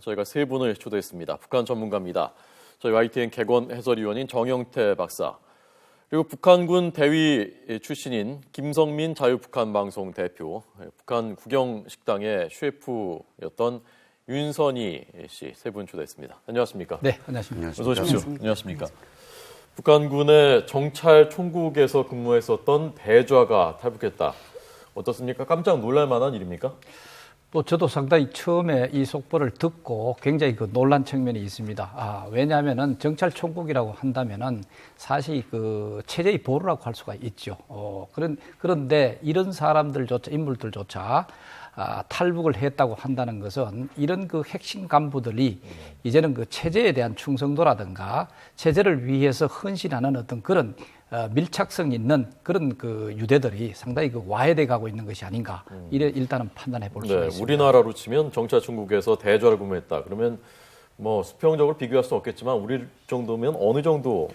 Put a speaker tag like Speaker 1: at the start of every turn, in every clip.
Speaker 1: 저희가 세 분을 초대했습니다. 북한 전문가입니다. 저희 YTN 개건 해설위원인 정영태 박사, 그리고 북한군 대위 출신인 김성민 자유북한방송 대표, 북한 국영식당의 셰프였던 윤선희 씨 세 분 초대했습니다. 안녕하십니까?
Speaker 2: 네, 안녕하십니까.
Speaker 1: 어서 오십시오. 안녕하십니까? 북한군의 정찰 총국에서 근무했었던 대좌가 탈북했다. 어떻습니까? 깜짝 놀랄 만한 일입니까?
Speaker 2: 저도 상당히 처음에 이 속보를 듣고 굉장히 놀란 측면이 있습니다. 왜냐하면은 정찰총국이라고 한다면은 사실 체제의 보루라고 할 수가 있죠. 그런데 이런 인물들조차 탈북을 했다고 한다는 것은 이런 핵심 간부들이 이제는 체제에 대한 충성도라든가 체제를 위해서 헌신하는 어떤 그런 밀착성 있는 그런 유대들이 상당히 와해돼 가고 있는 것이 아닌가. 이래 일단은 판단해 볼 수가 있습니다.
Speaker 1: 우리나라로 치면 정찰총국에서 대좌를 근무했다. 그러면 수평적으로 비교할 수는 없겠지만 우리 정도면 어느 정도?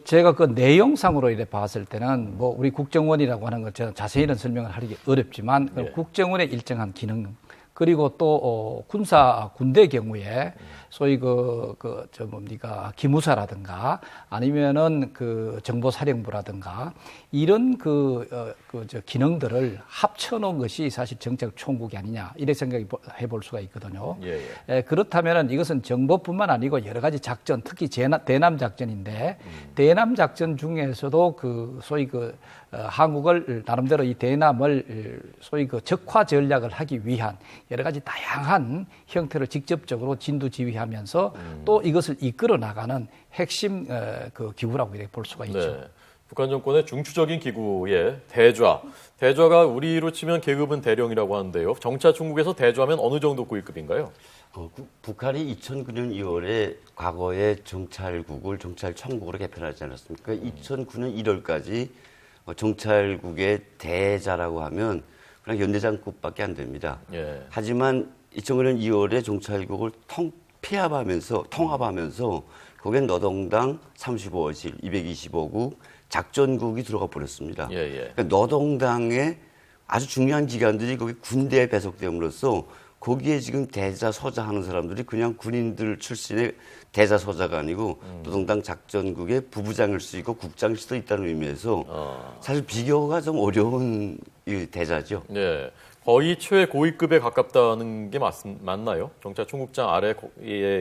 Speaker 2: 제가 내용상으로 이래 봤을 때는 우리 국정원이라고 하는 것 제가 자세히는 설명을 하기 어렵지만
Speaker 1: 네.
Speaker 2: 국정원의 일정한 기능, 그리고 또 군대 경우에 소위 기무사라든가 아니면은 정보사령부라든가 이런 기능들을 합쳐놓은 것이 사실 정찰총국이 아니냐 이렇게 생각해 볼 수가 있거든요. 그렇다면은 이것은 정보뿐만 아니고 여러 가지 작전, 특히 대남 작전인데 대남 작전 중에서도 소위 한국을 나름대로 이 대남을 소위 적화 전략을 하기 위한 여러 가지 다양한 형태를 직접적으로 진두지휘하면서 또 이것을 이끌어 나가는 핵심 기구라고 이렇게 볼 수가 있죠.
Speaker 1: 네. 북한 정권의 중추적인 기구의 대좌가 우리로 치면 계급은 대령이라고 하는데요. 정찰총국에서 대좌면 어느 정도 고위급인가요?
Speaker 3: 북한이 2009년 2월에 과거에 정찰총국으로 개편하지 않았습니까? 2009년 1월까지 정찰국의 대자라고 하면 그냥 연대장급밖에 안 됩니다.
Speaker 1: 예.
Speaker 3: 하지만 2009년 2월에 정찰국을 통합하면서 거기에 노동당 35어실, 225국, 작전국이 들어가 버렸습니다. 그러니까 노동당의 아주 중요한 기관들이 거기 군대에 배속됨으로써 거기에 지금 대자 서자 하는 사람들이 그냥 군인들 출신의 대자 서자가 아니고 노동당 작전국의 부부장일 수 있고 국장일 수도 있다는 의미에서 사실 비교가 좀 어려운 이 대자죠.
Speaker 1: 네. 거의 최고위급에 가깝다는 게 맞나요? 정찰총국장 아래에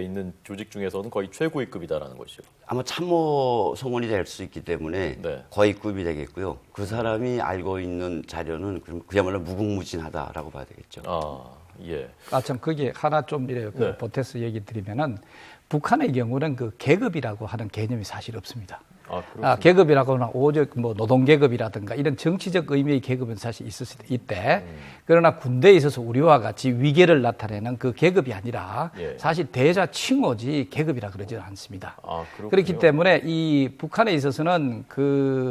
Speaker 1: 있는 조직 중에서는 거의 최고위급이다라는 것이요.
Speaker 3: 아마 참모 성원이 될 수 있기 때문에
Speaker 1: 네.
Speaker 3: 거위급이 되겠고요. 그 사람이 알고 있는 자료는 그야말로 무궁무진하다라고 봐야 되겠죠.
Speaker 1: 예.
Speaker 2: 참 거기에 하나 좀
Speaker 1: 네.
Speaker 2: 보태서 얘기 드리면은 북한의 경우는 계급이라고 하는 개념이 사실 없습니다. 계급이라고는 오직 노동계급이라든가 이런 정치적 의미의 계급은 사실 있을 수도 있대. 그러나 군대에 있어서 우리와 같이 위계를 나타내는 그 계급이 아니라 사실 대자 칭호지 계급이라 그러지는 않습니다. 그렇기 때문에 이 북한에 있어서는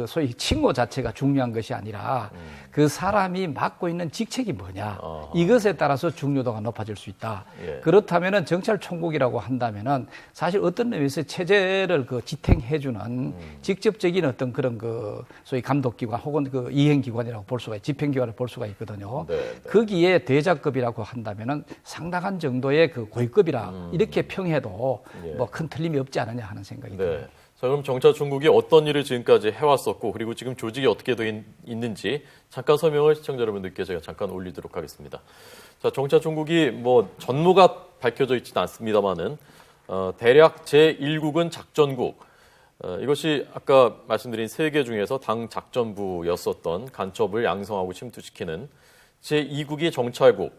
Speaker 2: 소위 칭호 자체가 중요한 것이 아니라 그 사람이 맡고 있는 직책이 뭐냐 이것에 따라서 중요도가 높아질 수 있다. 그렇다면은 정찰총국이라고 한다면은 사실 어떤 의미에서 체제를 지탱해주는 직접적인 어떤 그런 소위 감독기관 혹은 이행기관이라고 볼 수가 집행기관을 볼 수가 있거든요. 거기에 대자급이라고 한다면은 상당한 정도의 고위급이라 이렇게 평해도 큰 틀림이 없지 않느냐 하는 생각이 듭니다.
Speaker 1: 자, 그럼 정찰총국이 어떤 일을 지금까지 해왔었고 그리고 지금 조직이 어떻게 되어 있는지 잠깐 설명을 시청자 여러분들께 제가 잠깐 올리도록 하겠습니다. 자, 정찰총국이 전무가 밝혀져 있지는 않습니다만은 대략 제1국은 작전국, 이것이 아까 말씀드린 세 개 중에서 당 작전부였었던 간첩을 양성하고 침투시키는 제2국이 정찰국,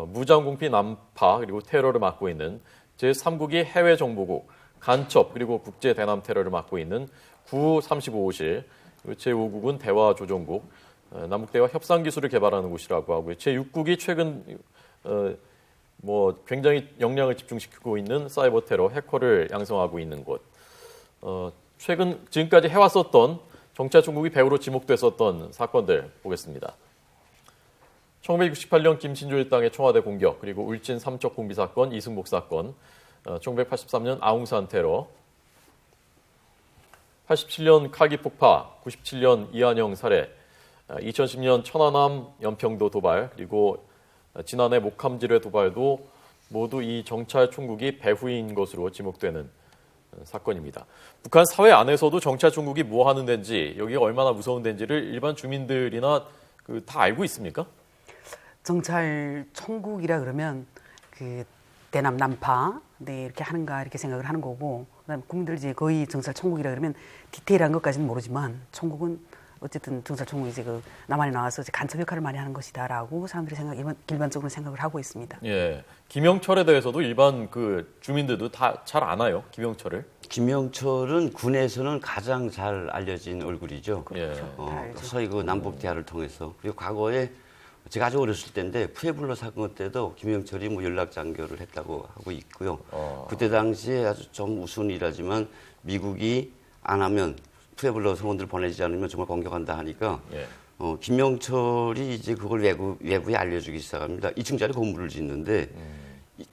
Speaker 1: 무장공피 난파 그리고 테러를 맡고 있는 제3국이 해외정보국, 간첩 그리고 국제 대남 테러를 맡고 있는 935호실, 제5국은 대화조정국, 남북대화 협상기술을 개발하는 곳이라고 하고요. 제6국이 최근 굉장히 역량을 집중시키고 있는 사이버 테러, 해커를 양성하고 있는 곳. 지금까지 해왔었던 정찰총국이 배후로 지목됐었던 사건들 보겠습니다. 1968년 김신조 일당의 청와대 공격, 그리고 울진 삼척 공비 사건, 이승복 사건, 1983년 아웅산 테러, 87년 카기 폭파, 97년 이한영 살해, 2010년 천안함 연평도 도발, 그리고 지난해 목함지뢰 도발도 모두 이 정찰 총국이 배후인 것으로 지목되는 사건입니다. 북한 사회 안에서도 정찰 총국이 뭐 하는 데인지, 여기가 얼마나 무서운 데인지를 일반 주민들이나 다 알고 있습니까?
Speaker 4: 정찰 총국이라 그러면 그 대남 난파 네, 이렇게 하는가 이렇게 생각을 하는 거고, 그다음 국민들 이제 거의 정찰 총국이라 그러면 디테일한 것까지는 모르지만 총국은 어쨌든 정찰 총국이 이제 그 남한에 나와서 이제 간첩 역할을 많이 하는 것이다라고 사람들이 일반적으로 생각을 하고 있습니다.
Speaker 1: 예, 김영철에 대해서도 일반 그 주민들도 다 잘 아나요? 김영철을?
Speaker 3: 김영철은 군에서는 가장 잘 알려진 얼굴이죠.
Speaker 4: 그렇죠.
Speaker 3: 서해 그 남북 대화를 통해서. 그리고 과거에 제가 아주 어렸을 때인데 푸에블러 사건 때도 김영철이 뭐 연락 장교를 했다고 하고 있고요. 그때 당시에 아주 좀 우스운 일하지만 미국이 안 하면 푸에블러 성원들 보내지 않으면 정말 공격한다 하니까 김영철이 이제 그걸 외부에 알려주기 시작합니다. 2층짜리 건물을 짓는데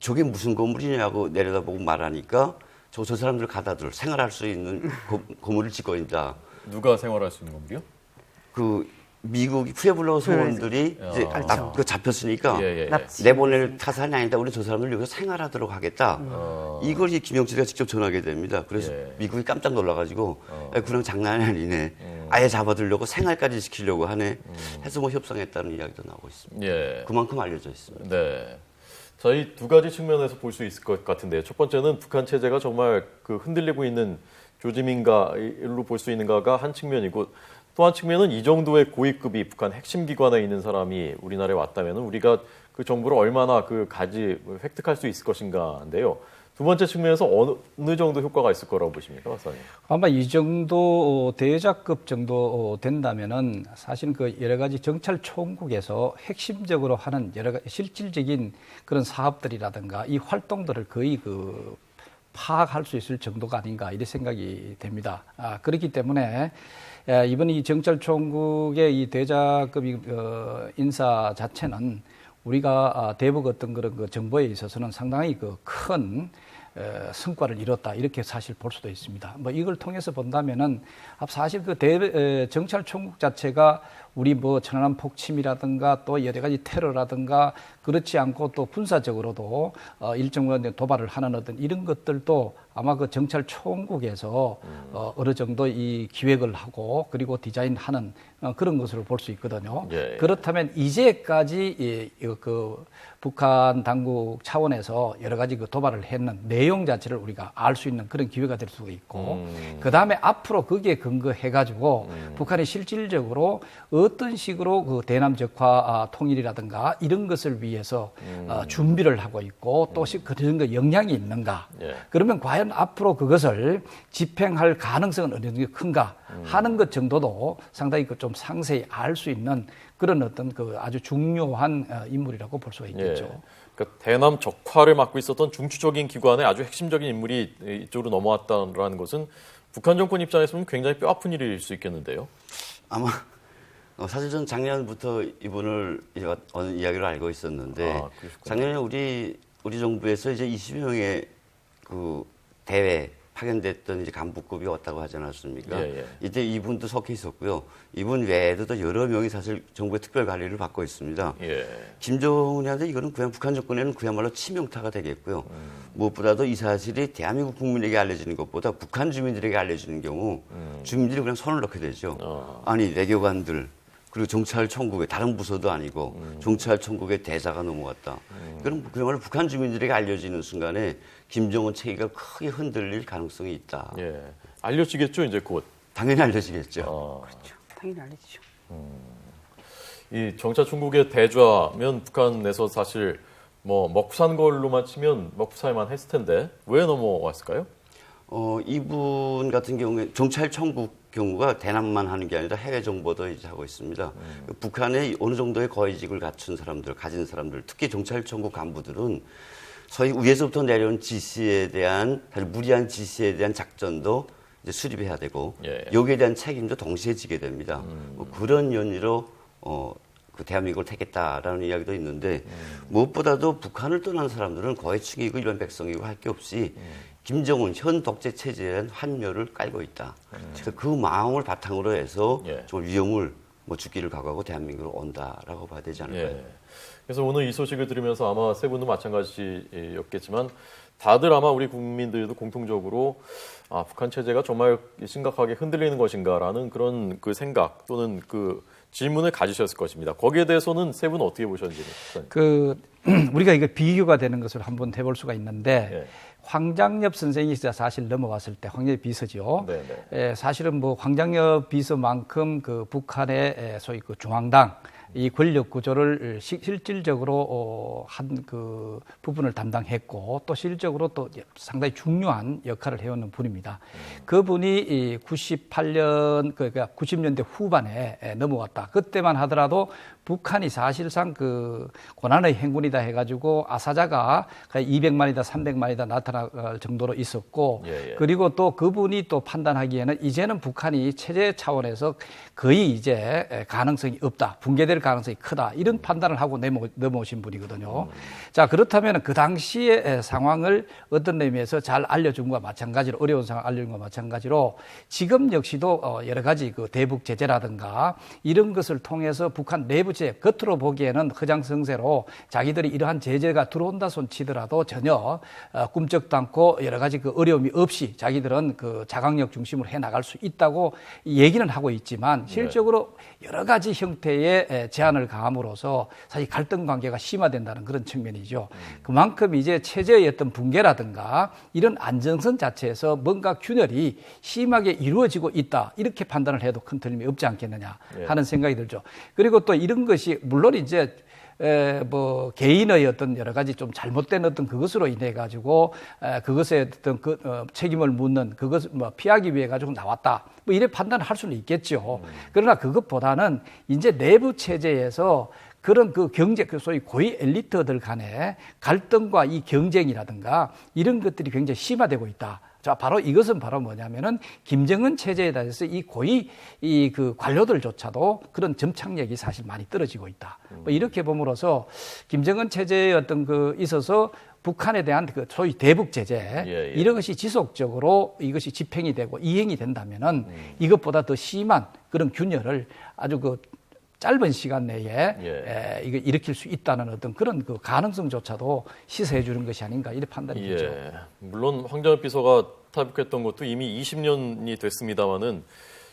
Speaker 3: 저게 무슨 건물이냐고 내려다보고 말하니까 저 사람들 가다들 생활할 수 있는 건물을 짓고 있다.
Speaker 1: 누가 생활할 수 있는 건물이요?
Speaker 3: 그 미국이 푸에블러 소원들이 이제 그 잡혔으니까 내보낼 타산이 아니다. 우리 저 사람들 여기서 생활하도록 하겠다. 이걸 김영철이가 직접 전하게 됩니다. 그래서 미국이 깜짝 놀라가지고 그냥 장난이 아니네. 아예 잡아들려고 생활까지 시키려고 하네. 해서 뭐 협상했다는 이야기도 나오고 있습니다.
Speaker 1: 예.
Speaker 3: 그만큼 알려져 있습니다.
Speaker 1: 네. 자, 이 두 가지 측면에서 볼 수 있을 것 같은데요. 첫 번째는 북한 체제가 정말 그 흔들리고 있는 조짐인가로 볼 수 있는가가 한 측면이고, 또 한 측면은 이 정도의 고위급이 북한 핵심 기관에 있는 사람이 우리나라에 왔다면 우리가 그 정보를 얼마나 획득할 수 있을 것인가인데요. 두 번째 측면에서 어느 정도 효과가 있을 거라고 보십니까, 박사님?
Speaker 2: 아마 이 정도 대작급 정도 된다면은 사실 그 여러 가지 정찰 총국에서 핵심적으로 하는 여러 가지 실질적인 그런 사업들이라든가 이 활동들을 거의 그 파악할 수 있을 정도가 아닌가 이런 생각이 됩니다. 그렇기 때문에 이번 이 정찰총국의 이 대자급 인사 자체는 우리가 대북 어떤 그런 그 정보에 있어서는 상당히 그 큰 성과를 이뤘다 이렇게 사실 볼 수도 있습니다. 뭐 이걸 통해서 본다면은 사실 그 정찰총국 자체가 우리 뭐 천안함 폭침이라든가 또 여러 가지 테러라든가 그렇지 않고 또 군사적으로도 일정 부분 도발을 하는 어떤 이런 것들도 아마 그 정찰총국에서 어느 정도 이 기획을 하고 그리고 디자인하는 그런 것으로 볼 수 있거든요.
Speaker 1: 예.
Speaker 2: 그렇다면 이제까지 그 북한 당국 차원에서 여러 가지 그 도발을 했는 내용 자체를 우리가 알 수 있는 그런 기회가 될 수가 있고, 그 다음에 앞으로 거기에 근거해가지고 북한이 실질적으로 어떤 식으로 그 대남 적화 통일이라든가 이런 것을 위해서 준비를 하고 있고 또 그런 거 영향이 있는가?
Speaker 1: 예.
Speaker 2: 그러면 과연 앞으로 그것을 집행할 가능성은 어느 정도 큰가 하는 것 정도도 상당히 그 좀 상세히 알 수 있는 그런 어떤 그 아주 중요한 인물이라고 볼 수가 있겠죠.
Speaker 1: 예. 그러니까 대남 적화를 맡고 있었던 중추적인 기관의 아주 핵심적인 인물이 이쪽으로 넘어왔다는 것은 북한 정권 입장에서는 굉장히 뼈아픈 일일 수 있겠는데요.
Speaker 3: 아마 사실 저는 작년부터 이분을 어느 이야기로 알고 있었는데 작년에 우리 정부에서 이제 20여 명의 그 대회 파견됐던 이제 간부급이 왔다고 하지 않았습니까?
Speaker 1: 예.
Speaker 3: 이때 이분도 속해 있었고요. 이분 외에도 또 여러 명이 사실 정부의 특별 관리를 받고 있습니다.
Speaker 1: 예.
Speaker 3: 김정은한테 이거는 그냥 북한 정권에는 그야말로 치명타가 되겠고요. 무엇보다도 이 사실이 대한민국 국민에게 알려지는 것보다 북한 주민들에게 알려지는 경우 주민들이 그냥 손을 넣게 되죠. 아니 외교관들 그리고 정찰총국의 다른 부서도 아니고 정찰총국의 대사가 넘어갔다. 그럼 그야말로 북한 주민들에게 알려지는 순간에 김정은 체계가 크게 흔들릴 가능성이 있다.
Speaker 1: 예. 알려지겠죠, 이제 곧.
Speaker 3: 당연히 알려지겠죠.
Speaker 4: 그렇죠. 당연히 알려지죠.
Speaker 1: 이 정찰 총국의 대좌면 북한에서 사실 뭐 먹고 산 걸로만 치면 먹고 살만 했을 텐데 왜 넘어왔을까요?
Speaker 3: 이분 같은 경우에 정찰총국 경우가 대남만 하는 게 아니라 해외 정보도 이제 하고 있습니다. 북한의 어느 정도의 거위직을 갖춘 사람들, 가진 사람들, 특히 정찰총국 간부들은 소위 위에서부터 내려온 지시에 대한 사실 무리한 지시에 대한 작전도 이제 수립해야 되고 여기에 대한 책임도 동시에 지게 됩니다. 그런 연유로 그 대한민국을 택했다라는 이야기도 있는데 무엇보다도 북한을 떠난 사람들은 거해층이고 일반 백성이고 할 게 없이 김정은 현 독재 체제에 대한 환멸을 깔고 있다. 그래서 그 마음을 바탕으로 해서 좀 위험을 죽기를 각오하고 대한민국으로 온다라고 봐야 되지 않을까요?
Speaker 1: 그래서 오늘 이 소식을 들으면서 아마 세 분도 마찬가지였겠지만 다들 아마 우리 국민들도 공통적으로 북한 체제가 정말 심각하게 흔들리는 것인가라는 그런 그 생각 또는 그 질문을 가지셨을 것입니다. 거기에 대해서는 세 분은 어떻게 보셨는지.
Speaker 2: 우리가 이거 비교가 되는 것을 한번 해볼 수가 있는데 황장엽 선생이 사실 넘어왔을 때 황장엽 비서죠. 사실은 뭐 황장엽 비서만큼 그 북한의 소위 그 중앙당 이 권력 구조를 실질적으로 한 그 부분을 담당했고 또 실질적으로 또 상당히 중요한 역할을 해오는 분입니다. 그분이 98년 그러니까 90년대 후반에 넘어왔다. 그때만 하더라도 북한이 사실상 그 고난의 행군이다 해가지고 아사자가 200만이다 300만이다 나타날 정도로 있었고 그리고 또 그분이 또 판단하기에는 이제는 북한이 체제 차원에서 거의 이제 가능성이 없다. 붕괴될 가능성이 크다. 이런 판단을 하고 넘어오신 분이거든요. 자, 그렇다면 그 당시의 상황을 어떤 의미에서 잘 알려준 것과 마찬가지로 어려운 상황을 알려준 것과 마찬가지로 지금 역시도 여러 가지 그 대북 제재라든가 이런 것을 통해서 북한 내부 제재 겉으로 보기에는 허장성세로 자기들이 이러한 제재가 들어온다 손 치더라도 전혀 꿈쩍도 않고 여러 가지 그 어려움이 없이 자기들은 그 자강력 중심으로 해 나갈 수 있다고 얘기는 하고 있지만 실질적으로 여러 가지 형태의 제한을 가함으로써 사실 갈등 관계가 심화된다는 그런 측면이죠. 그만큼 이제 체제의 어떤 붕괴라든가 이런 안정성 자체에서 뭔가 균열이 심하게 이루어지고 있다. 이렇게 판단을 해도 큰 틀림이 없지 않겠느냐 하는 생각이 들죠. 그리고 또 이런 것이 물론 이제 뭐 개인의 어떤 여러 가지 좀 잘못된 어떤 그것으로 인해 가지고 그것에 어떤 책임을 묻는 그것을 뭐 피하기 위해 가지고 나왔다. 뭐 이래 판단을 할 수는 있겠죠. 그러나 그것보다는 이제 내부 체제에서 그런 그 경제, 그 소위 고위 엘리트들 간의 갈등과 이 경쟁이라든가 이런 것들이 굉장히 심화되고 있다. 자, 바로 이것은 바로 뭐냐면은 김정은 체제에 대해서 이 고위 그 관료들조차도 그런 점착력이 사실 많이 떨어지고 있다. 뭐 이렇게 봄으로써 김정은 체제의 어떤 그 있어서 북한에 대한 그 소위 대북 제재 이런 것이 지속적으로 이것이 집행이 되고 이행이 된다면은 이것보다 더 심한 그런 균열을 아주 그 짧은 시간 내에 이거 일으킬 수 있다는 어떤 그런 그 가능성조차도 시사해 주는 것이 아닌가 이렇게 판단이 되죠.
Speaker 1: 물론 황장엽 비서가 탈북했던 것도 이미 20년이 됐습니다만은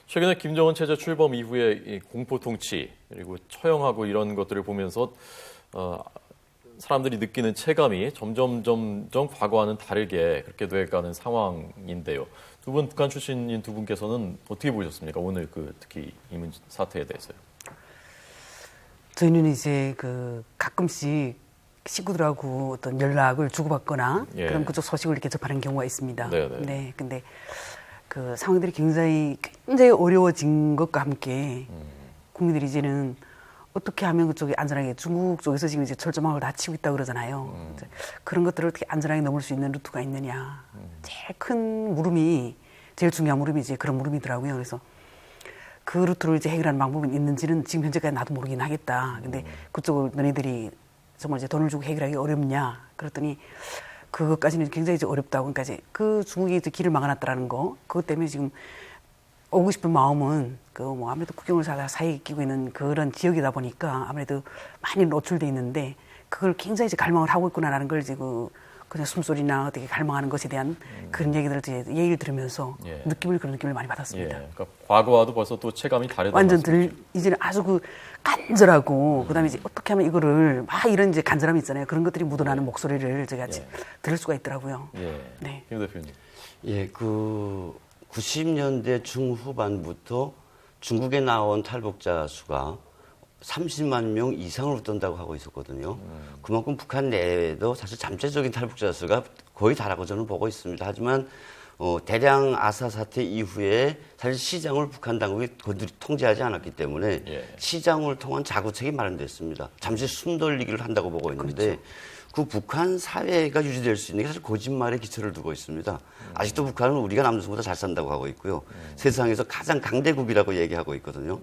Speaker 1: 최근에 김정은 체제 출범 이후에 이 공포 통치 그리고 처형하고 이런 것들을 보면서 사람들이 느끼는 체감이 점점 과거와는 다르게 그렇게 돼가는 상황인데요. 두 분 북한 출신인 두 분께서는 어떻게 보셨습니까? 오늘 그 특히 이 사태에 대해서요.
Speaker 4: 저희는 이제 그 가끔씩 식구들하고 어떤 연락을 주고받거나 그런 그쪽 소식을 이렇게 접하는 경우가 있습니다. 네, 근데 그 상황들이 굉장히 어려워진 것과 함께 국민들이 이제는 어떻게 하면 그쪽이 안전하게 중국 쪽에서 지금 이제 철조망을 다 치고 있다고 그러잖아요. 그런 것들을 어떻게 안전하게 넘을 수 있는 루트가 있느냐. 제일 큰 물음이 제일 중요한 물음이 이제 그런 물음이더라고요. 그래서 그 루트를 이제 해결하는 방법이 있는지는 지금 현재까지 나도 모르긴 하겠다. 근데 그쪽을 너희들이 정말 이제 돈을 주고 해결하기 어렵냐. 그랬더니 그것까지는 굉장히 이제 어렵다고. 그러니까 이제 그 중국이 이제 길을 막아놨다라는 거. 그것 때문에 지금 오고 싶은 마음은 그 뭐 아무래도 국경을 사이에 끼고 있는 그런 지역이다 보니까 아무래도 많이 노출돼 있는데 그걸 굉장히 이제 갈망을 하고 있구나라는 걸 이제 그냥 숨소리나 어떻게 갈망하는 것에 대한 그런 얘기들을 이제 얘기를 들으면서 그런 느낌을 많이 받았습니다.
Speaker 1: 그러니까 과거와도 벌써 또 체감이 다르다.
Speaker 4: 완전 이제는 아주 그 간절하고 그다음에 이제 어떻게 하면 이거를 막 이런 이제 간절함이 있잖아요. 그런 것들이 묻어나는 목소리를 제가 들을 수가 있더라고요.
Speaker 1: 네. 김 대표님.
Speaker 3: 그 90년대 중후반부터 중국에 나온 탈북자 수가 30만 명 이상을 웃돈다고 하고 있었거든요. 그만큼 북한 내에도 사실 잠재적인 탈북자 수가 거의 다라고 저는 보고 있습니다. 하지만 대량 아사 사태 이후에 사실 시장을 북한 당국이 건드리 통제하지 않았기 때문에 시장을 통한 자구책이 마련됐습니다. 잠시 숨 돌리기를 한다고 보고 있는데 그 북한 사회가 유지될 수 있는 게 사실 거짓말에 기초를 두고 있습니다. 아직도 북한은 우리가 남조선보다 잘 산다고 하고 있고요. 세상에서 가장 강대국이라고 얘기하고 있거든요.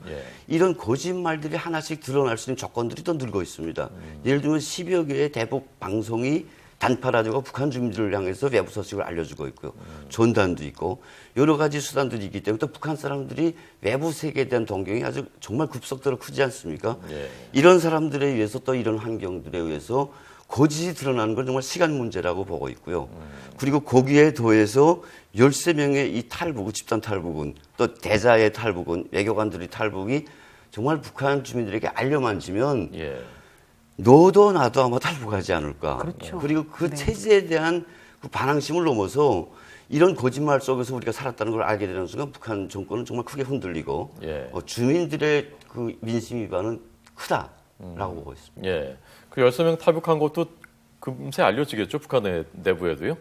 Speaker 3: 이런 거짓말들이 하나씩 드러날 수 있는 조건들이 또 늘고 있습니다. 예를 들면 10여 개의 대북 방송이 단파 라디오가 북한 주민들을 향해서 외부 소식을 알려주고 있고요. 전단도 있고 여러 가지 수단들이 있기 때문에 또 북한 사람들이 외부 세계에 대한 동경이 아주 정말 급속도로 크지 않습니까?
Speaker 1: 예.
Speaker 3: 이런 사람들에 의해서 또 이런 환경들에 의해서 거짓이 드러나는 건 정말 시간 문제라고 보고 있고요. 그리고 거기에 더해서 13명의 이 탈북, 집단 탈북은 또 대자의 탈북은 외교관들의 탈북이 정말 북한 주민들에게 알려만지면
Speaker 1: 예.
Speaker 3: 너도 나도 아마 탈북하지 않을까.
Speaker 4: 그렇죠.
Speaker 3: 그리고 그
Speaker 4: 네.
Speaker 3: 체제에 대한 그 반항심을 넘어서 이런 거짓말 속에서 우리가 살았다는 걸 알게 되는 순간 북한 정권은 정말 크게 흔들리고
Speaker 1: 예.
Speaker 3: 주민들의 그 민심 위반은 크다라고 보고 있습니다.
Speaker 1: 예. 그 13명 탈북한 것도 금세 알려지겠죠? 북한의 내부에도요?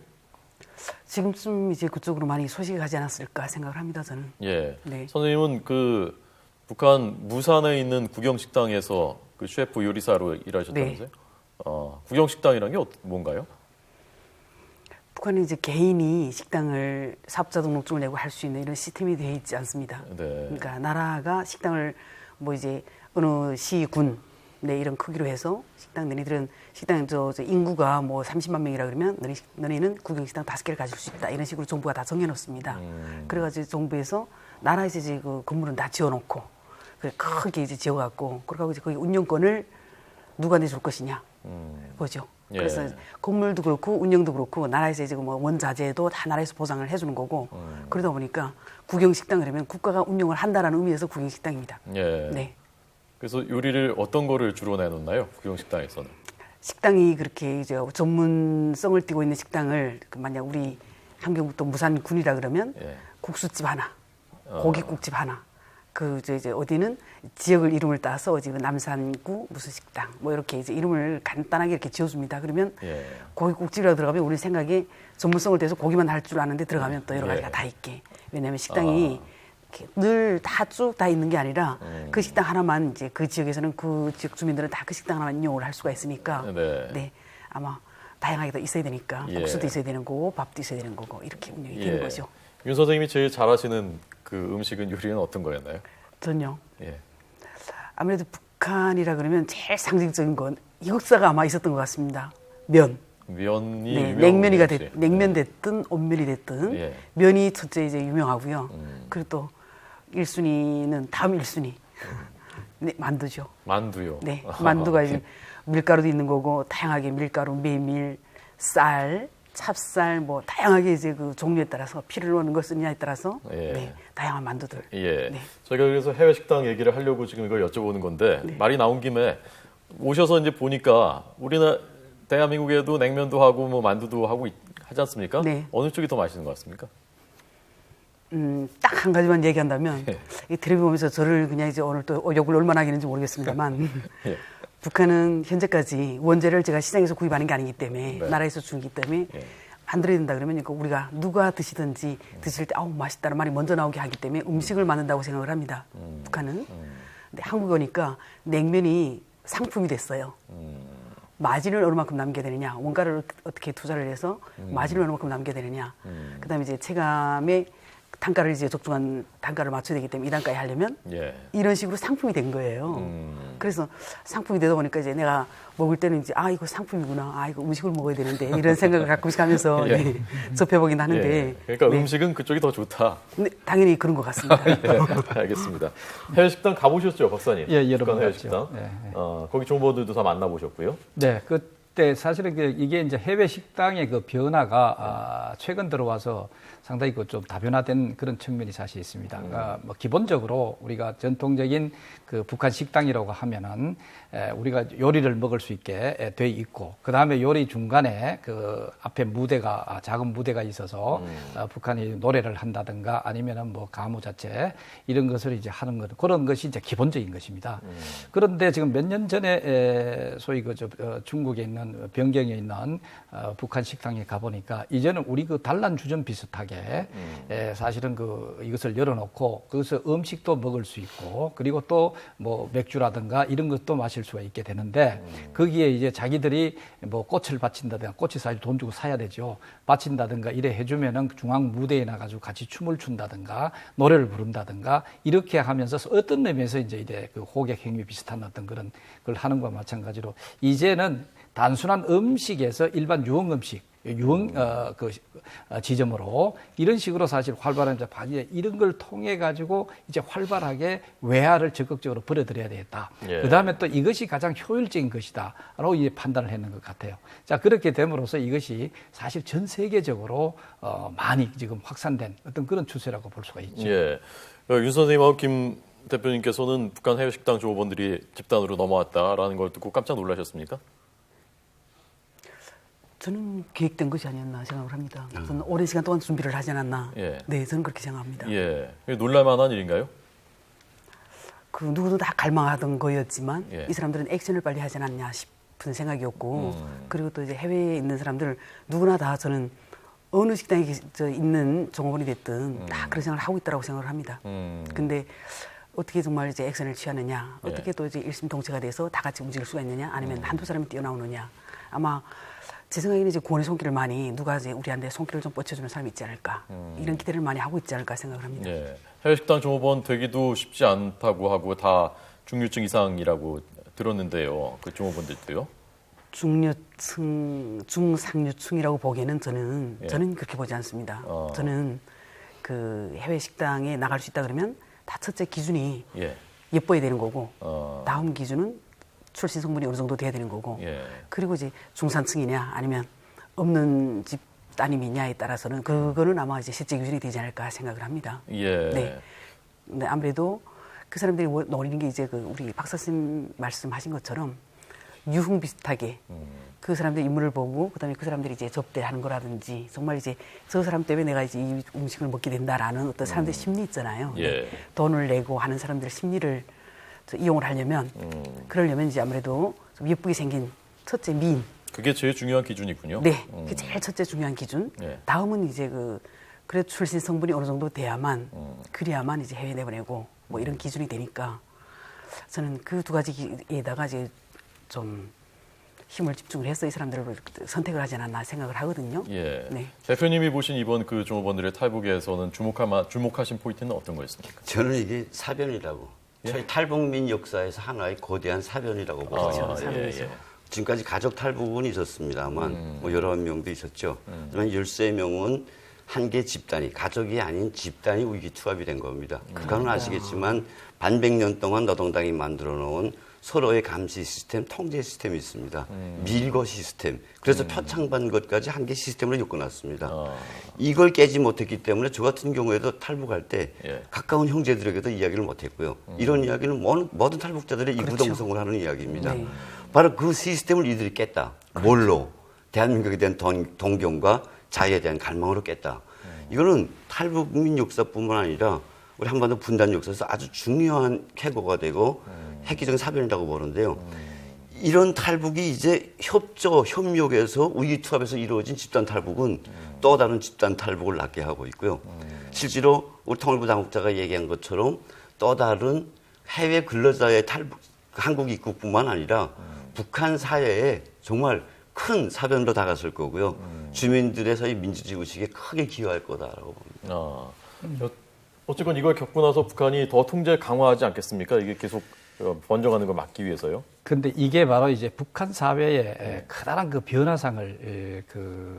Speaker 4: 지금쯤 이제 그쪽으로 많이 소식이 가지 않았을까 생각을 합니다, 저는.
Speaker 1: 예.
Speaker 4: 네.
Speaker 1: 선생님은 그 북한 무산에 있는 구경식당에서 그 셰프 요리사로 일하셨다면서요?
Speaker 4: 네.
Speaker 1: 구경식당이란 게 뭔가요?
Speaker 4: 북한은 이제 개인이 식당을 사업자 등록증을 내고 할 수 있는 이런 시스템이 되어 있지 않습니다.
Speaker 1: 네.
Speaker 4: 그러니까 나라가 식당을 뭐 이제 어느 시, 군, 네, 이런 크기로 해서 식당 너희들은 식당 저 인구가 뭐 30만 명이라 그러면 너희는 구경식당 5개를 가질 수 있다. 이런 식으로 정부가 다 정해놓습니다. 그래가지고 정부에서 나라에서 이제 그 건물은 다 지어놓고 그래 크게 이제 지어갖고 그러고 이제 거기 운영권을 누가 내줄 것이냐 그거죠.
Speaker 1: 예.
Speaker 4: 그래서 건물도 그렇고 운영도 그렇고 나라에서 이제 뭐 원자재도 다 나라에서 보장을 해주는 거고 그러다 보니까 구경식당 그러면 국가가 운영을 한다라는 의미에서 구경식당입니다.
Speaker 1: 예.
Speaker 4: 네.
Speaker 1: 그래서 요리를 어떤 거를 주로 내놓나요? 구경식당에서는?
Speaker 4: 식당이 그렇게 이제 전문성을 띠고 있는 식당을 만약 우리 함경북도 무산군이라 그러면
Speaker 1: 예.
Speaker 4: 국수집 하나, 고깃국집 하나. 그 이제 어디는 지역을 이름을 따서 지금 남산구 무슨 식당 뭐 이렇게 이제 이름을 간단하게 이렇게 지어줍니다. 그러면
Speaker 1: 예.
Speaker 4: 고깃국집이라고 들어가면 우리 생각에 전문성을 떼서 고기만 할 줄 아는데 들어가면 또 여러 가지가
Speaker 1: 예.
Speaker 4: 다 있게. 왜냐하면 식당이 늘 다 쭉 다 있는 게 아니라 그 식당 하나만 이제 그 지역에서는 그 지역 주민들은 다 그 식당 하나만 이용을 할 수가 있으니까
Speaker 1: 네.
Speaker 4: 네 아마 다양하게 더 있어야 되니까
Speaker 1: 예.
Speaker 4: 국수도 있어야 되는 거고 밥도 있어야 되는 거고 이렇게 운영이 되는 거죠.
Speaker 1: 윤 선생님이 제일 잘하시는 그 음식은 요리는 어떤 거였나요?
Speaker 4: 전요.
Speaker 1: 예.
Speaker 4: 아무래도 북한이라 그러면 제일 상징적인 건 역사가 아마 있었던 것 같습니다. 면.
Speaker 1: 면이
Speaker 4: 네,
Speaker 1: 유명한
Speaker 4: 냉면 됐든 온면이 됐든
Speaker 1: 예.
Speaker 4: 면이 첫째 이제 유명하고요. 그리고 또 1순위는 다음 1순위. 네, 만두죠.
Speaker 1: 만두요.
Speaker 4: 네, 만두가 이제 밀가루도 있는 거고 다양하게 밀가루, 메밀, 쌀, 찹쌀 뭐 다양하게 이제 그 종류에 따라서 피를 넣는 걸 쓰느냐에 따라서
Speaker 1: 예.
Speaker 4: 네, 다양한 만두들.
Speaker 1: 예.
Speaker 4: 네.
Speaker 1: 저희가 그래서 해외 식당 얘기를 하려고 지금 이걸 여쭤보는 건데 말이 나온 김에 오셔서 이제 보니까 우리나라 대한민국에도 냉면도 하고 뭐 만두도 하고 하지 않습니까?
Speaker 4: 네.
Speaker 1: 어느 쪽이 더 맛있는 것 같습니까?
Speaker 4: 딱 한 가지만 얘기한다면 이 텔레비 보면서 저를 그냥 이제 오늘 또 욕을 얼마나 하겠는지 모르겠습니다만
Speaker 1: 예.
Speaker 4: 북한은 현재까지 원재를 제가 시장에서 구입하는 게 아니기 때문에
Speaker 1: 네.
Speaker 4: 나라에서 주기 때문에
Speaker 1: 예.
Speaker 4: 만들어야 된다 그러면 우리가 누가 드시든지 드실 때 아우 맛있다는 말이 먼저 나오게 하기 때문에 음식을 만든다고 생각을 합니다. 북한은. 근데 한국 오니까 냉면이 상품이 됐어요. 마진을 얼마만큼 남겨야 되느냐, 원가를 어떻게 투자를 해서 마진을 얼마만큼 남겨야 되느냐. 그다음에 이제 체감의 단가를 이제 적정한 단가를 맞춰야 되기 때문에 이 단가에 하려면
Speaker 1: 예.
Speaker 4: 이런 식으로 상품이 된 거예요. 그래서 상품이 되다 보니까 이제 내가 먹을 때는 이제 아 이거 상품이구나, 아 이거 음식을 먹어야 되는데 이런 생각을 가끔씩 하면서
Speaker 1: 예.
Speaker 4: 네, 접해보긴 하는데.
Speaker 1: 예. 그러니까
Speaker 4: 네.
Speaker 1: 음식은 그쪽이 더 좋다.
Speaker 4: 네, 당연히 그런 것 같습니다.
Speaker 1: 네, 알겠습니다. 해외 식당 가보셨죠, 박사님?
Speaker 2: 예, 여러
Speaker 1: 북한
Speaker 2: 번
Speaker 1: 해외
Speaker 2: 갔죠.
Speaker 1: 식당.
Speaker 2: 네, 네.
Speaker 1: 거기 정보들도 다 만나보셨고요.
Speaker 2: 네, 그때 사실은 이게 이제 해외 식당의 그 변화가 최근 들어와서 상당히 그 좀 다변화된 그런 측면이 사실 있습니다. 뭐 기본적으로 우리가 전통적인 그 북한 식당이라고 하면은 우리가 요리를 먹을 수 있게 돼 있고, 그 다음에 요리 중간에 그 앞에 무대가 작은 무대가 있어서 북한이 노래를 한다든가 아니면은 뭐 가무 자체 이런 것을 이제 하는 것, 그런 것이 이제 기본적인 것입니다. 그런데 지금 몇 년 전에 소위 그 중국에 있는 변경에 있는 북한 식당에 가 보니까 이제는 우리 그 단란 주점 비슷하게 사실은 이것을 열어놓고 거기서 음식도 먹을 수 있고, 그리고 또 뭐 맥주라든가 이런 것도 마실 수가 있게 되는데, 거기에 이제 자기들이 뭐 꽃을 바친다든가, 꽃이 사실 돈 주고 사야 되죠. 바친다든가 이래 해주면은 중앙 무대에 나가지고 같이 춤을 춘다든가 노래를 부른다든가 이렇게 하면서 어떤 의미에서 이제 그 호객 행위 비슷한 어떤 그런 걸 하는 것과 마찬가지로 이제는 단순한 음식에서 일반 유흥 음식, 지점으로 이런 식으로 사실 활발한 이제 반이 이런 걸 통해 가지고 이제 활발하게 외화를 적극적으로 벌여들여야 되겠다.
Speaker 1: 예.
Speaker 2: 그 다음에 또 이것이 가장 효율적인 것이다라고 이제 판단을 했는 것 같아요. 자, 그렇게 됨으로써 이것이 사실 전 세계적으로 많이 지금 확산된 어떤 그런 추세라고 볼 수가 있죠.
Speaker 1: 예. 윤 선생님하고 김 대표님께서는 북한 해외 식당 종업원들이 집단으로 넘어왔다라는 걸 듣고 깜짝 놀라셨습니까?
Speaker 4: 저는 계획된 것이 아니었나 생각을 합니다. 저는 오랜 시간 동안 준비를 하지 않았나.
Speaker 1: 예.
Speaker 4: 네, 저는 그렇게 생각합니다.
Speaker 1: 예. 놀랄만한 일인가요?
Speaker 4: 그 누구도 다 갈망하던 거였지만
Speaker 1: 예.
Speaker 4: 이 사람들은 액션을 빨리 하지 않았냐 싶은 생각이었고 그리고 또 이제 해외에 있는 사람들 누구나 다 저는 어느 식당에 있는 종업원이 됐든 다 그런 생각을 하고 있다고 생각을 합니다. 근데 어떻게 정말 이제 액션을 취하느냐,
Speaker 1: 예.
Speaker 4: 어떻게 또 이제 일심동체가 돼서 다 같이 움직일 수가 있느냐, 아니면 한두 사람이 뛰어나오느냐. 아마 제 생각에는 이제 구원의 손길을 많이 누가 이제 우리한테 손길을 좀 뻗쳐주는 사람이 있지 않을까, 이런 기대를 많이 하고 있지 않을까 생각을 합니다.
Speaker 1: 예. 해외 식당 종업원 되기도 쉽지 않다고 하고 다 중류층 이상이라고 들었는데요. 그 종업원들도요?
Speaker 4: 중류층, 중상류층이라고 보기에는 저는
Speaker 1: 예.
Speaker 4: 저는 그렇게 보지 않습니다. 저는 그 해외 식당에 나갈 수 있다 그러면 다 첫째 기준이
Speaker 1: 예.
Speaker 4: 예뻐야 되는 거고 다음 기준은 출신 성분이 어느 정도 돼야 되는 거고
Speaker 1: 예.
Speaker 4: 그리고 이제 중산층이냐 아니면 없는 집 따님이냐에 따라서는 그거는 아마 이제 실제 기준이 되지 않을까 생각을 합니다.
Speaker 1: 예.
Speaker 4: 네. 근데 아무래도 그 사람들이 노리는 게 이제 그 우리 박사 선생님 말씀하신 것처럼 유흥 비슷하게 그 사람들 인물을 보고 그다음에 그 사람들이 이제 접대하는 거라든지 정말 이제 저 사람 때문에 내가 이제 이 음식을 먹게 된다라는 어떤 사람들의 심리 있잖아요.
Speaker 1: 예.
Speaker 4: 돈을 내고 하는 사람들의 심리를 이용을 하려면 그러려면 이제 아무래도 좀 예쁘게 생긴 첫째 미인.
Speaker 1: 그게 제일 중요한 기준이군요.
Speaker 4: 네, 그게 제일 첫째 중요한 기준.
Speaker 1: 예.
Speaker 4: 다음은 이제 그래도 출신 성분이 어느 정도 돼야만 그래야만 이제 해외 내보내고 뭐 이런 기준이 되니까 저는 그 두 가지에다가 이제 좀 힘을 집중을 해서 이 사람들을 선택을 하지 않았나 생각을 하거든요.
Speaker 1: 예.
Speaker 4: 네.
Speaker 1: 대표님이 보신 이번 그 종업원들의 탈북에서는 주목하신 포인트는 어떤 거였습니까?
Speaker 3: 저는 이게 사변이라고. 저희 탈북민 역사에서 하나의 거대한 사변이라고 보거든요.
Speaker 1: 예.
Speaker 3: 지금까지 가족 탈북은 있었습니다만 뭐 여러 명도 있었죠. 하지만 13명은 한 개 집단이 가족이 아닌 집단이 위기투합이 된 겁니다. 그거는 아시겠지만 반백년 동안 노동당이 만들어 놓은 서로의 감시 시스템, 통제 시스템이 있습니다. 밀거 시스템. 그래서 표창받은 것까지 한 개 시스템으로 엮어놨습니다. 이걸 깨지 못했기 때문에 저 같은 경우에도 탈북할 때 가까운 형제들에게도 이야기를 못했고요. 이런 이야기는 모든 탈북자들의 이구동성을 하는 이야기입니다. 네. 바로 그 시스템을 이들이 깼다. 뭘로? 대한민국에 대한 동경과 자유에 대한 갈망으로 깼다. 이거는 탈북민 역사뿐만 아니라 우리 한반도 분단 역사에서 아주 중요한 쾌거가 되고 획기적인 사변이라고 보는데요. 이런 탈북이 이제 협력에서 위기투합에서 이루어진 집단 탈북은 또 다른 집단 탈북을 낳게 하고 있고요. 실제로 우리 통일부 당국자가 얘기한 것처럼 또 다른 해외 근로자의 탈북, 한국 입국뿐만 아니라 북한 사회에 정말 큰 사변으로 다가설 거고요. 주민들의 사회 민주주의 의식에 크게 기여할 거다라고 봅니다.
Speaker 1: 어쨌건 이걸 겪고 나서 북한이 더 통제 강화하지 않겠습니까? 이게 계속 번져가는 걸 막기 위해서요.
Speaker 2: 근데 이게 바로 이제 북한 사회의 커다란 그 변화상을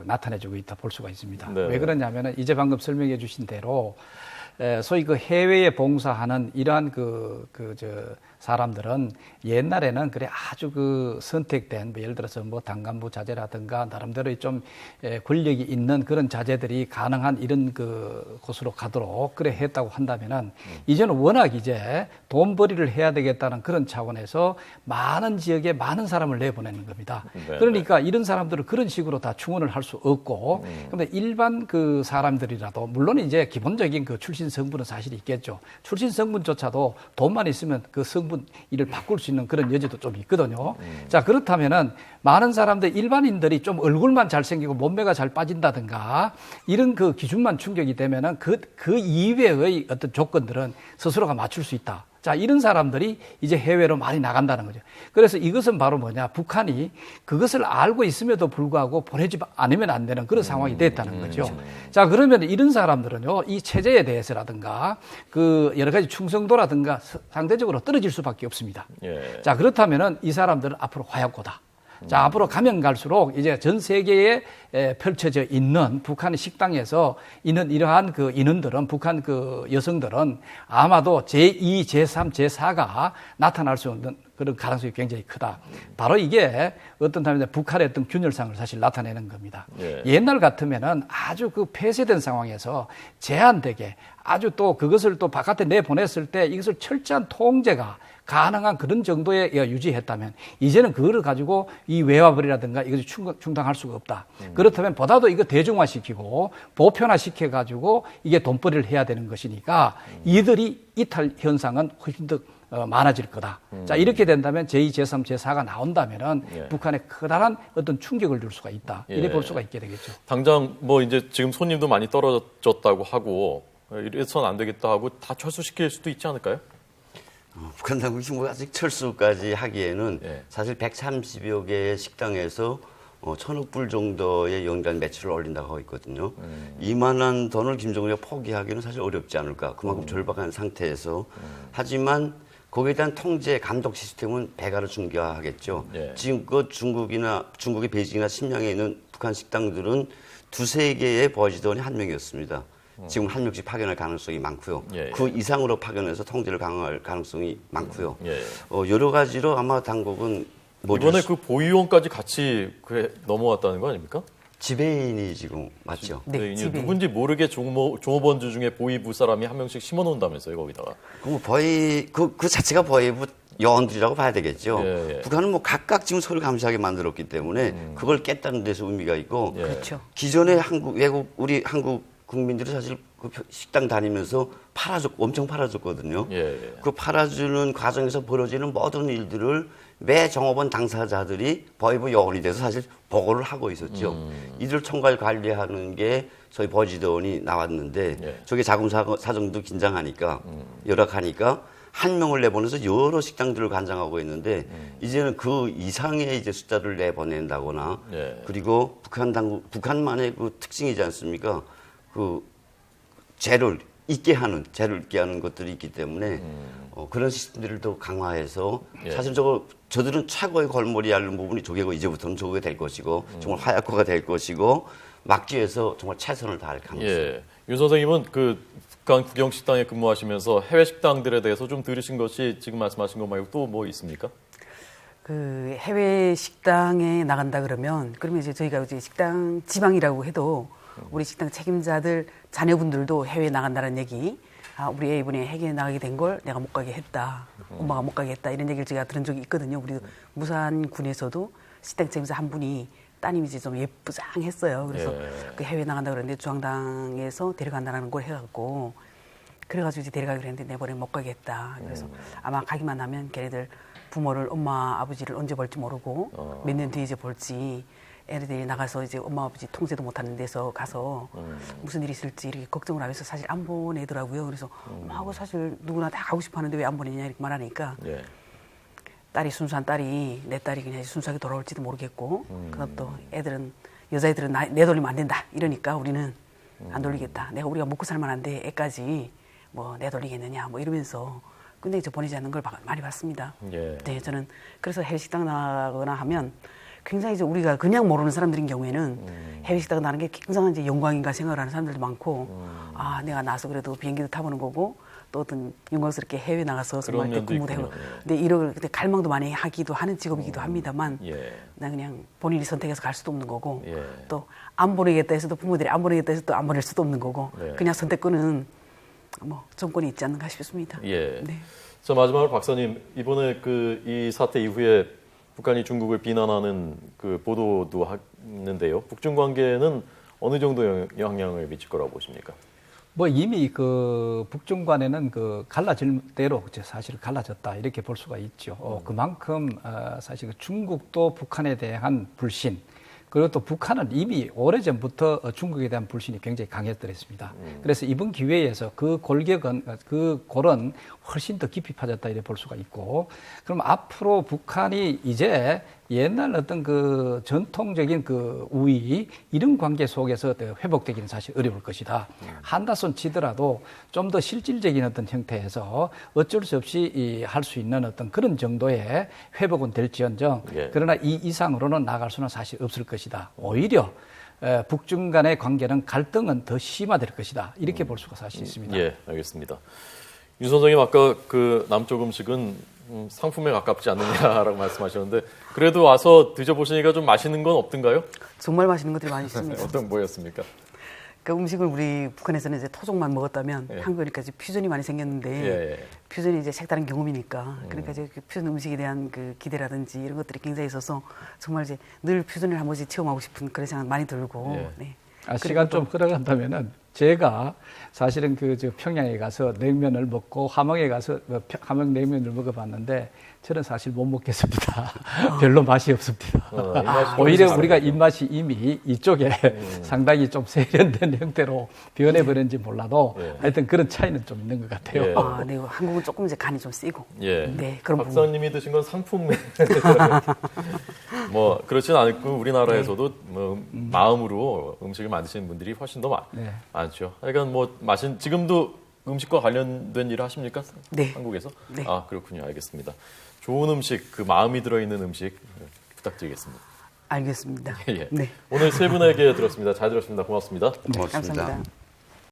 Speaker 2: 나타내주고 있다 볼 수가 있습니다.
Speaker 1: 네.
Speaker 2: 왜 그러냐면은 이제 방금 설명해 주신 대로 소위 그 해외에 봉사하는 이러한 사람들은 옛날에는 그래 아주 선택된 뭐 예를 들어서 뭐 당간부 자제라든가 나름대로 좀 권력이 있는 그런 자제들이 가능한 이런 곳으로 가도록 그래 했다고 한다면은 이제는 워낙 이제 돈벌이를 해야 되겠다는 그런 차원에서 많은 지역에 많은 사람을 내보내는 겁니다.
Speaker 1: 네.
Speaker 2: 그러니까 이런 사람들을 그런 식으로 다 충원을 할 수 없고 그런데 일반 사람들이라도 물론 이제 기본적인 출신 성분은 사실 있겠죠. 출신 성분조차도 돈만 있으면 그 성분 일을 바꿀 수 있는 그런 여지도 좀 있거든요. 자, 그렇다면은 많은 사람들, 일반인들이 좀 얼굴만 잘생기고 몸매가 잘 빠진다든가 이런 기준만 충족이 되면은 그 이외의 어떤 조건들은 스스로가 맞출 수 있다. 자, 이런 사람들이 이제 해외로 많이 나간다는 거죠. 그래서 이것은 바로 뭐냐. 북한이 그것을 알고 있음에도 불구하고 보내지 않으면 안 되는 그런 상황이 됐다는 거죠. 자, 그러면 이런 사람들은요, 이 체제에 대해서라든가 여러 가지 충성도라든가 상대적으로 떨어질 수밖에 없습니다.
Speaker 1: 예.
Speaker 2: 자, 그렇다면은 이 사람들은 앞으로 화약고다. 자, 앞으로 가면 갈수록 이제 전 세계에 펼쳐져 있는 북한의 식당에서 있는 이러한 그 인원들은, 북한 그 여성들은 아마도 제2, 제3, 제4가 나타날 수 있는 그런 가능성이 굉장히 크다. 바로 이게 어떤 타임에 북한의 어떤 균열상을 사실 나타내는 겁니다. 예. 옛날 같으면은 아주 그 폐쇄된 상황에서 제한되게 아주 또 그것을 또 바깥에 내보냈을 때 이것을 철저한 통제가 가능한 그런 정도에 유지했다면 이제는 그거를 가지고 이 외화벌이라든가 이것이 충당할 수가 없다. 그렇다면 보다도 이거 대중화시키고 보편화시켜가지고 이게 돈벌이를 해야 되는 것이니까 이들이 이탈 현상은 훨씬 더 많아질 거다. 자, 이렇게 된다면 제2, 제3, 제4가 나온다면은
Speaker 1: 예.
Speaker 2: 북한에 커다란 어떤 충격을 줄 수가 있다. 이래 볼 수가 있게 되겠죠.
Speaker 1: 당장 뭐 이제 지금 손님도 많이 떨어졌다고 하고 이래서는 안 되겠다 하고 다 철수시킬 수도 있지 않을까요?
Speaker 3: 북한 당국이 뭐 아직 철수까지 하기에는
Speaker 1: 예.
Speaker 3: 사실 130여 개의 식당에서 1,000억 불 정도의 연간 매출을 올린다고 하고 있거든요. 이만한 돈을 김정은이가 포기하기는 사실 어렵지 않을까. 그만큼 절박한 상태에서. 하지만 거기에 대한 통제, 감독 시스템은 배가를 중요하겠죠.
Speaker 1: 예.
Speaker 3: 지금껏 중국의 베이징이나 심양에 있는 북한 식당들은 2-3개의 버지던이 1명이었습니다. 지금 1명씩 파견할 가능성이 많고요.
Speaker 1: 예, 예.
Speaker 3: 그 이상으로 파견해서 통제를 강화할 가능성이 많고요.
Speaker 1: 예.
Speaker 3: 여러 가지로 아마 당국은
Speaker 1: 이번에 그 보위원까지 같이 넘어왔다는 거 아닙니까?
Speaker 3: 지배인이 지금 맞죠?
Speaker 4: 네, 지배인.
Speaker 1: 누군지 모르게 종업원주 중에 보위부 사람이 한 명씩 심어놓는다면서요, 거기다가.
Speaker 3: 그럼 그 자체가 보위부 요원들이라고 봐야 되겠죠.
Speaker 1: 예, 예.
Speaker 3: 북한은 뭐 각각 지금 서로 감시하게 만들었기 때문에 그걸 깼다는 데서 의미가 있고
Speaker 1: 예.
Speaker 4: 그렇죠.
Speaker 3: 기존에 우리 한국 국민들이 사실 그 식당 다니면서 엄청 팔아줬거든요.
Speaker 1: 예, 예.
Speaker 3: 그 팔아주는 과정에서 벌어지는 모든 일들을 매 정업원 당사자들이 보위부 요원이 돼서 사실 보고를 하고 있었죠. 이들 총괄 관리하는 게 저희 버지던이 나왔는데
Speaker 1: 예.
Speaker 3: 저게 자금 사정도 긴장하니까 열악하니까 한 명을 내보내서 여러 식당들을 관장하고 있는데 이제는 그 이상의 이제 숫자를 내보낸다거나
Speaker 1: 예.
Speaker 3: 그리고 북한만의 그 특징이지 않습니까? 그 죄를 잊게 하는 것들이 있기 때문에 그런 시스템들을 더 강화해서
Speaker 1: 예.
Speaker 3: 사실 저들은 최고의 골머리 앓는 부분이 저게고 이제부터는 저게 될 것이고 정말 화약고가 될 것이고 막기 위해서 정말 최선을 다할 가능성.
Speaker 1: 예. 윤 선생님은 그 북한 국영식당에 근무하시면서 해외 식당들에 대해서 좀 들으신 것이 지금 말씀하신 것 말고 또 뭐 있습니까?
Speaker 4: 그 해외 식당에 나간다 그러면 이제 저희가 이제 식당 지방이라고 해도 우리 식당 책임자들 자녀분들도 해외에 나간다는 얘기, 우리 A분이 해외에 나가게 된 걸 내가 못 가게 했다, 엄마가 못 가게 했다 이런 얘기를 제가 들은 적이 있거든요. 우리 무산군에서도 식당 책임자 한 분이 따님이 이제 좀 예쁘장했어요. 그래서
Speaker 1: 예.
Speaker 4: 그 해외 나간다 그러는데 중앙당에서 데려간다는 걸 해갖고 그래가지고 이제 데려가기로 했는데 내버려 못 가게 했다. 그래서 아마 가기만 하면 걔네들 부모를 엄마 아버지를 언제 볼지 모르고 몇 년 뒤에 이제 볼지. 애들이 나가서 이제 엄마 아버지 통제도 못하는 데서 가서 무슨 일이 있을지 이렇게 걱정을 하면서 사실 안 보내더라고요. 그래서 엄마하고 사실 누구나 다 가고 싶어 하는데 왜 안 보내냐 이렇게 말하니까
Speaker 1: 예.
Speaker 4: 딸이 순수한 딸이 내 딸이 그냥 순수하게 돌아올지도 모르겠고 그다음 또 애들은 여자애들은 내돌리면 안 된다 이러니까 우리는 안 돌리겠다. 우리가 먹고 살만한데 애까지 뭐 내돌리겠느냐 뭐 이러면서 근데 이제 보내지 않는 걸 많이 봤습니다.
Speaker 1: 예.
Speaker 4: 네, 저는 그래서 해외 식당 나가거나 하면 굉장히 이제 우리가 그냥 모르는 사람들인 경우에는 해외 식당 나는 게 굉장한 이제 영광인가 생각을 하는 사람들도 많고 내가 나서 그래도 비행기도 타보는 거고 또 어떤 영광스럽게 해외 나가서 정말 근무도 하고 근데 이럴 때 갈망도 많이 하기도 하는 직업이기도 합니다만 나 그냥 본인이 선택해서 갈 수도 없는 거고 또 안 보내겠다 해서도 부모들이 안 보내겠다 해서 또 안 보낼 수도 없는 거고 그냥 선택권은 뭐 정권이 있지 않는가 싶습니다.
Speaker 1: 예.
Speaker 4: 네.
Speaker 1: 자, 마지막으로 박사님, 이번에 이 사태 이후에 북한이 중국을 비난하는 그 보도도 하는데요. 북중 관계는 어느 정도 영향을 미칠 거라고 보십니까?
Speaker 2: 뭐 이미 그 북중 간에는 그 갈라질 대로 사실 갈라졌다 이렇게 볼 수가 있죠. 그만큼 사실 중국도 북한에 대한 불신 그리고 또 북한은 이미 오래전부터 중국에 대한 불신이 굉장히 강했더랬습니다. 그래서 이번 기회에서 그 골은 훨씬 더 깊이 파졌다 이렇게 볼 수가 있고 그럼 앞으로 북한이 이제 옛날 어떤 그 전통적인 그 우위 이런 관계 속에서 회복되기는 사실 어려울 것이다. 한다손 치더라도 좀 더 실질적인 어떤 형태에서 어쩔 수 없이 할 수 있는 어떤 그런 정도의 회복은 될지언정 그러나 이 이상으로는 나갈 수는 사실 없을 것이다. 오히려 북중 간의 관계는 갈등은 더 심화될 것이다. 이렇게 볼 수가 사실 있습니다.
Speaker 1: 예, 알겠습니다. 윤 선생님 아까 그 남쪽 음식은 상품에 가깝지 않느냐라고 말씀하셨는데 그래도 와서 드셔보시니까 좀 맛있는 건 없던가요?
Speaker 4: 정말 맛있는 것들이 많이 있습니다.
Speaker 1: 어떤 뭐였습니까?
Speaker 4: 그 음식을 우리 북한에서는 이제 토종만 먹었다면 한국이니까 이제 퓨전이 많이 생겼는데 퓨전이 이제 색다른 경험이니까 그러니까 이제 그 퓨전 음식에 대한 그 기대라든지 이런 것들이 굉장히 있어서 정말 이제 늘 퓨전을 한 번씩 체험하고 싶은 그런 생각 많이 들고. 네.
Speaker 2: 시간 좀 흘러간다면은 제가 사실은 저 평양에 가서 냉면을 먹고 함흥에 가서 함흥 냉면을 먹어봤는데 저는 사실 못 먹겠습니다. 별로 맛이 없습니다. 오히려 우리가 입맛이 이미 이쪽에 상당히 좀 세련된 형태로 변해버렸는지 몰라도 하여튼 그런 차이는 좀 있는 것 같아요.
Speaker 4: 네, 한국은 조금 이제 간이 좀 세고.
Speaker 1: 네, 그런 박사님이 드신 건 상품 뭐 그렇진 않고 우리나라에서도 뭐 마음으로 음식을 만드시는 분들이 훨씬 더 많죠. 그러니까 뭐 지금도 음식과 관련된 일을 하십니까?
Speaker 4: 네.
Speaker 1: 한국에서?
Speaker 4: 네.
Speaker 1: 아, 그렇군요. 알겠습니다. 좋은 음식, 그 마음이 들어있는 음식 부탁드리겠습니다.
Speaker 4: 알겠습니다.
Speaker 1: 예.
Speaker 4: 네.
Speaker 1: 오늘 세 분에게 들었습니다. 잘 들었습니다. 고맙습니다.
Speaker 3: 고맙습니다.
Speaker 4: 감사합니다.